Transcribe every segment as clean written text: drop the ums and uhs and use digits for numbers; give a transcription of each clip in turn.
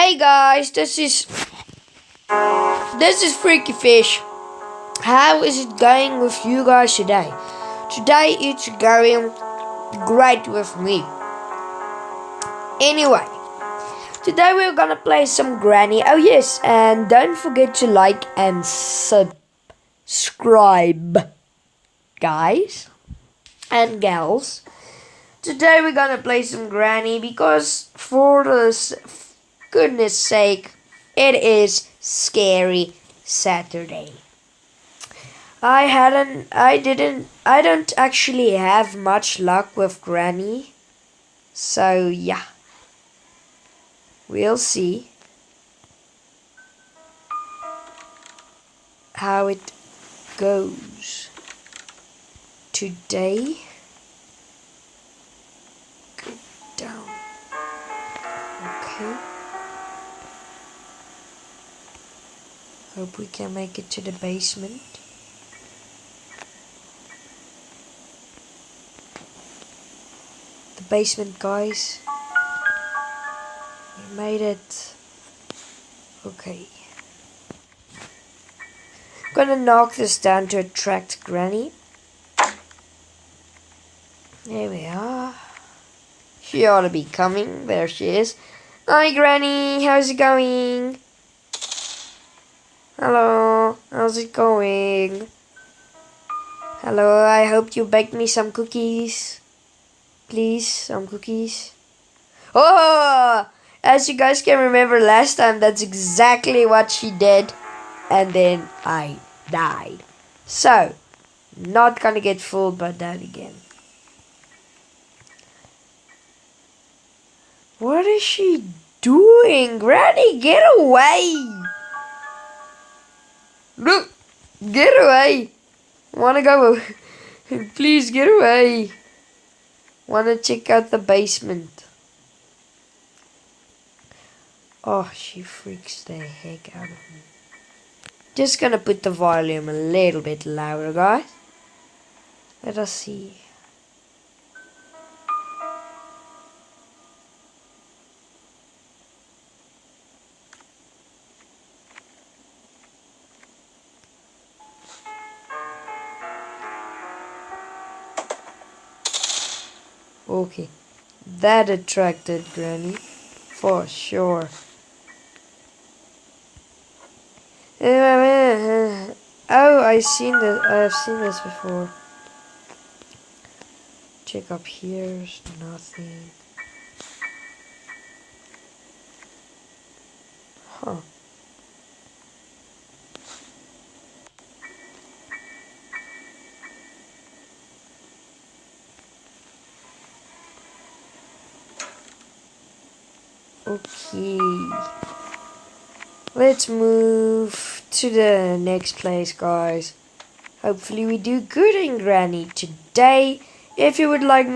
Hey guys, this is Freaky Fish. How is it going with you guys today? Today it's going great with me. Anyway, today we're gonna play some Granny. Oh yes, and don't forget to like and subscribe, guys and gals. Today we're gonna play some Granny because for the goodness sake, it is Scary Saturday. I don't actually have much luck with Granny. So yeah. We'll see how it goes today. Go down. Okay. Hope we can make it to the basement. The basement, guys. We made it. Okay. Gonna knock this down to attract Granny. There we are. She ought to be coming. There she is. Hi Granny, how's it going? Hello, how's it going? Hello, I hope you baked me some cookies. Please, some cookies. Oh! As you guys can remember last time, that's exactly what she did. And then I died. So, not gonna get fooled by that again. What is she doing? Granny, get away! Look! Get away! Wanna go? Please get away! Wanna check out the basement? Oh, she freaks the heck out of me. Just gonna put the volume a little bit louder, guys. Let us see. Okay, that attracted Granny for sure. Oh, I've seen this before. Check up here, nothing. Huh. Okay. Let's move to the next place, guys. Hopefully we do good in Granny today. If you'd like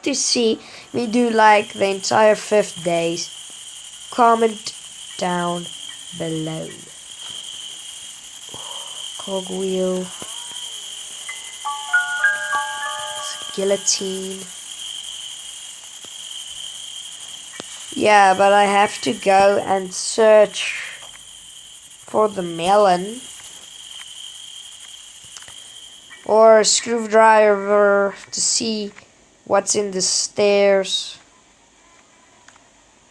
to see me do like the entire 5 days, comment down below. Cogwheel. Guillotine. Yeah, but I have to go and search for the melon. Or a screwdriver to see what's in the stairs.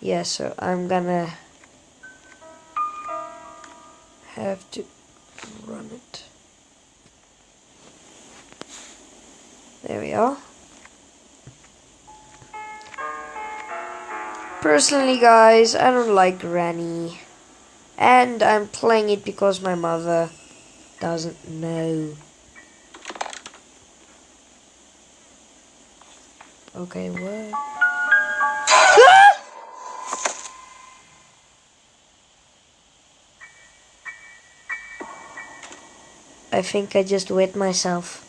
Yeah, so I'm gonna have to run it. There we are. Personally, guys, I don't like Granny. And I'm playing it because my mother doesn't know. Okay, what? I think I just wet myself.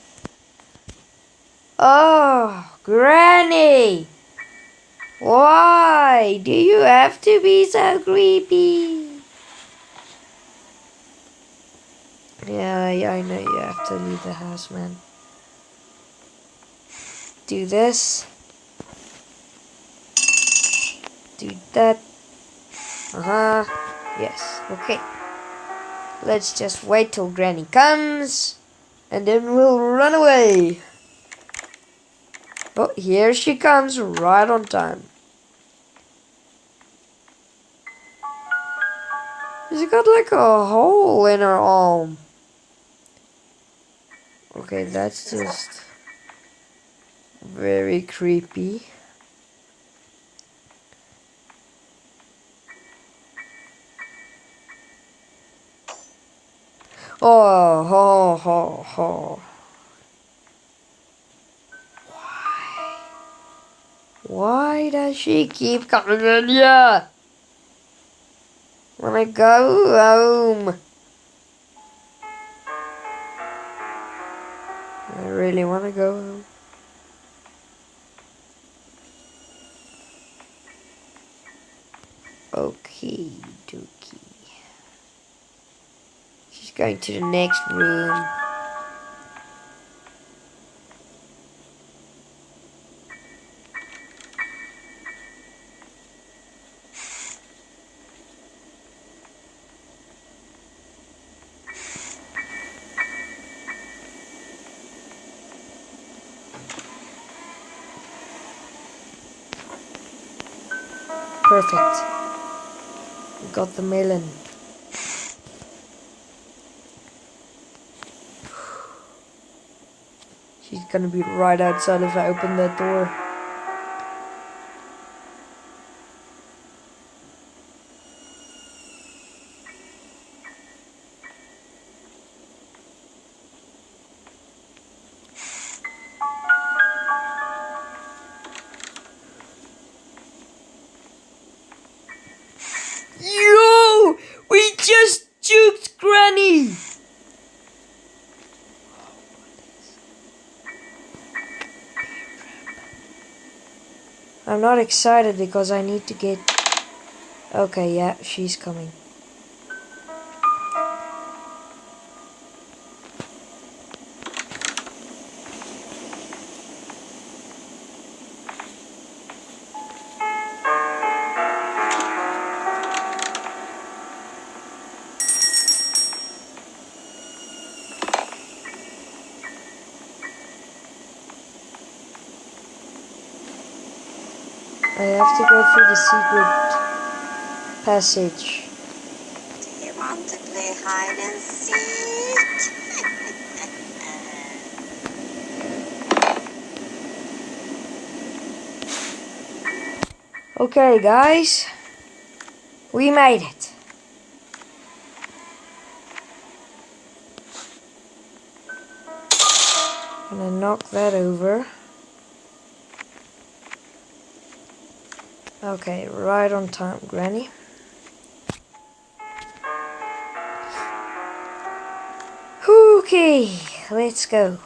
Oh, Granny! Why do you have to be so creepy? Yeah, I know you have to leave the house, man. Do this. do that. Yes, okay. Let's just wait till Granny comes, and then we'll run away. Oh, here she comes, right on time. She's got like a hole in her arm. Okay, that's just very creepy. Oh, ho, ho, ho. Why does she keep coming in here? Wanna go home? I really wanna go home. Okay, dokie. She's going to the next room. Perfect. We got the melon. She's gonna be right outside if I open that door. Yo! We just juked Granny! I'm not excited because I need to get... Okay, yeah, she's coming. I have to go through the secret passage. Do you want to play hide and seek? Okay, guys. We made it. Gonna knock that over. Okay, right on time, Granny. Okay, let's go.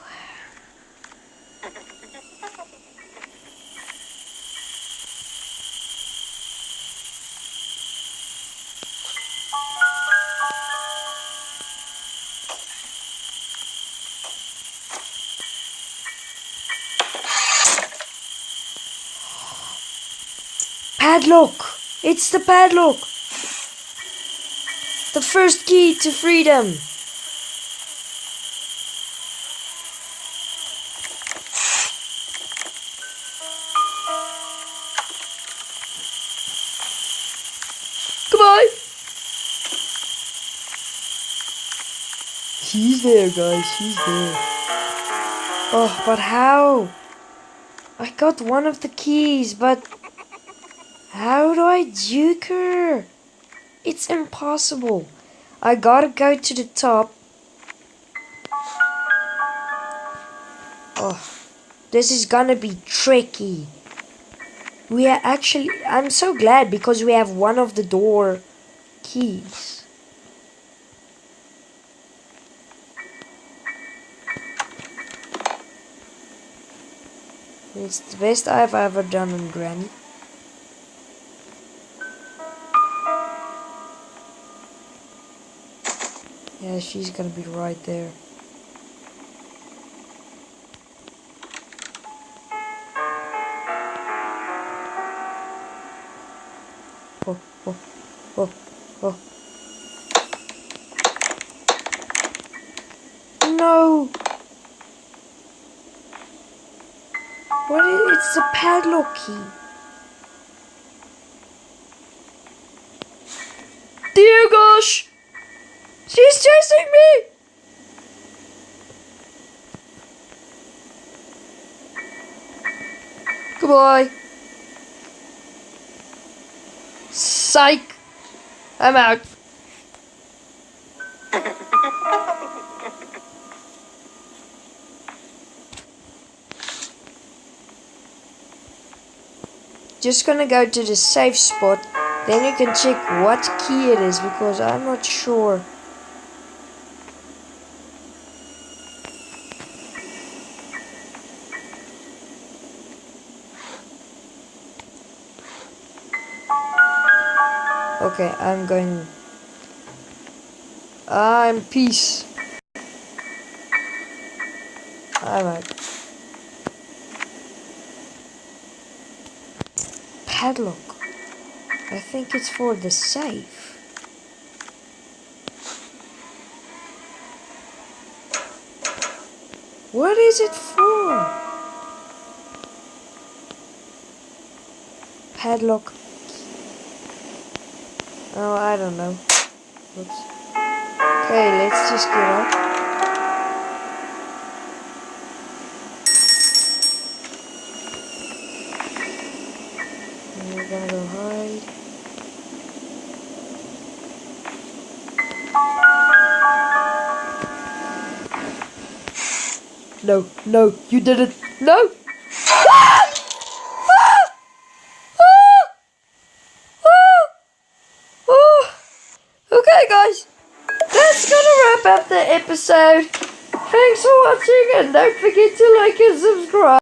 Padlock! It's the padlock! The first key to freedom! Goodbye! She's there, guys, she's there. Oh, but how? I got one of the keys, but how do I juke her? It's impossible. I gotta go to the top. Oh, this is gonna be tricky. We are actually... I'm so glad because we have one of the door keys. It's the best I've ever done on Granny. Yeah, she's gonna be right there. oh, oh, oh, oh. No! What is it's a padlock key. Dear gosh! She's chasing me! Goodbye. Psych! I'm out. Just gonna go to the safe spot. Then you can check what key it is because I'm not sure. Okay, I'm peace. I'm out. Padlock. I think it's for the safe. What is it for? Padlock. Oh, I don't know. Oops. Okay, let's just get up. And we're gonna go hide. No, no, you did it. No! Ah! Ah! Ah! Ah! Oh. Okay, guys. That's gonna wrap up the episode. Thanks for watching and don't forget to like and subscribe.